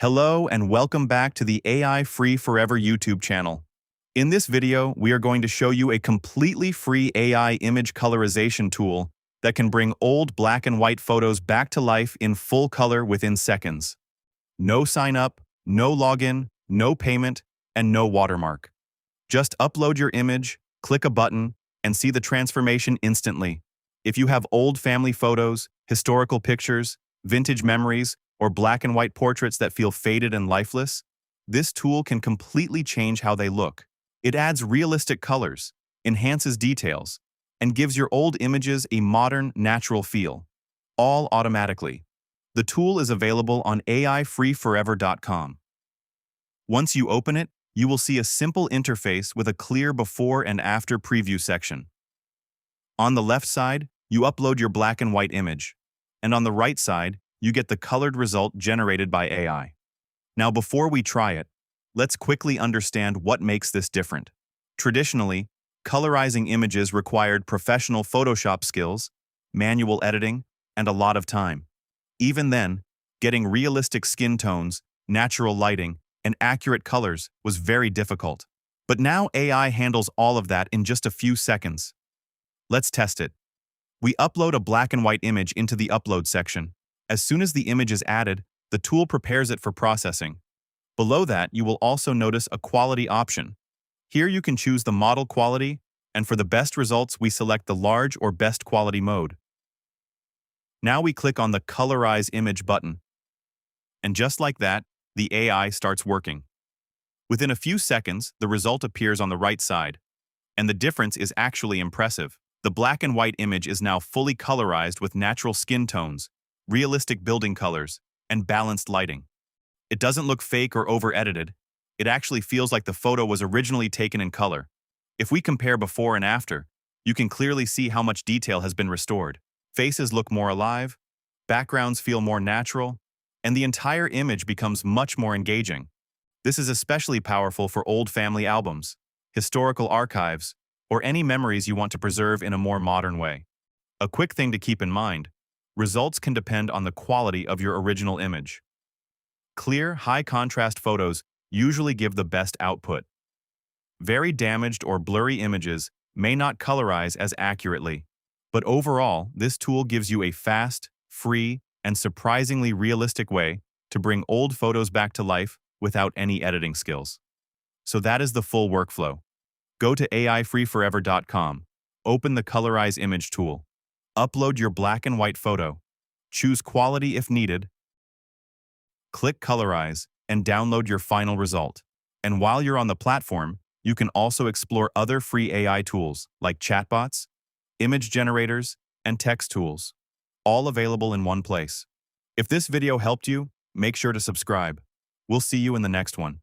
Hello and welcome back to the AI Free Forever YouTube channel. In this video, we are going to show you a completely free AI image colorization tool that can bring old black and white photos back to life in full color within seconds. No sign up, no login, no payment, and no watermark. Just upload your image, click a button, and see the transformation instantly. If you have old family photos, historical pictures, vintage memories, or black and white portraits that feel faded and lifeless, this tool can completely change how they look. It adds realistic colors, enhances details, and gives your old images a modern, natural feel, all automatically. The tool is available on aifreeforever.com. Once you open it, you will see a simple interface with a clear before and after preview section. On the left side, you upload your black and white image, and on the right side, you get the colored result generated by AI. Now, before we try it, let's quickly understand what makes this different. Traditionally, colorizing images required professional Photoshop skills, manual editing, and a lot of time. Even then, getting realistic skin tones, natural lighting, and accurate colors was very difficult. But now AI handles all of that in just a few seconds. Let's test it. We upload a black and white image into the upload section. As soon as the image is added, the tool prepares it for processing. Below that, you will also notice a quality option. Here you can choose the model quality, and for the best results, we select the large or best quality mode. Now we click on the Colorize Image button. And just like that, the AI starts working. Within a few seconds, the result appears on the right side. And the difference is actually impressive. The black and white image is now fully colorized with natural skin tones, realistic building colors, and balanced lighting. It doesn't look fake or over-edited. It actually feels like the photo was originally taken in color. If we compare before and after, you can clearly see how much detail has been restored. Faces look more alive, backgrounds feel more natural, and the entire image becomes much more engaging. This is especially powerful for old family albums, historical archives, or any memories you want to preserve in a more modern way. A quick thing to keep in mind: results can depend on the quality of your original image. Clear, high-contrast photos usually give the best output. Very damaged or blurry images may not colorize as accurately, but overall, this tool gives you a fast, free, and surprisingly realistic way to bring old photos back to life without any editing skills. So that is the full workflow. Go to aifreeforever.com, open the Colorize Image tool, upload your black and white photo, choose quality if needed, click Colorize, and download your final result. And while you're on the platform, you can also explore other free AI tools like chatbots, image generators, and text tools, all available in one place. If this video helped you, make sure to subscribe. We'll see you in the next one.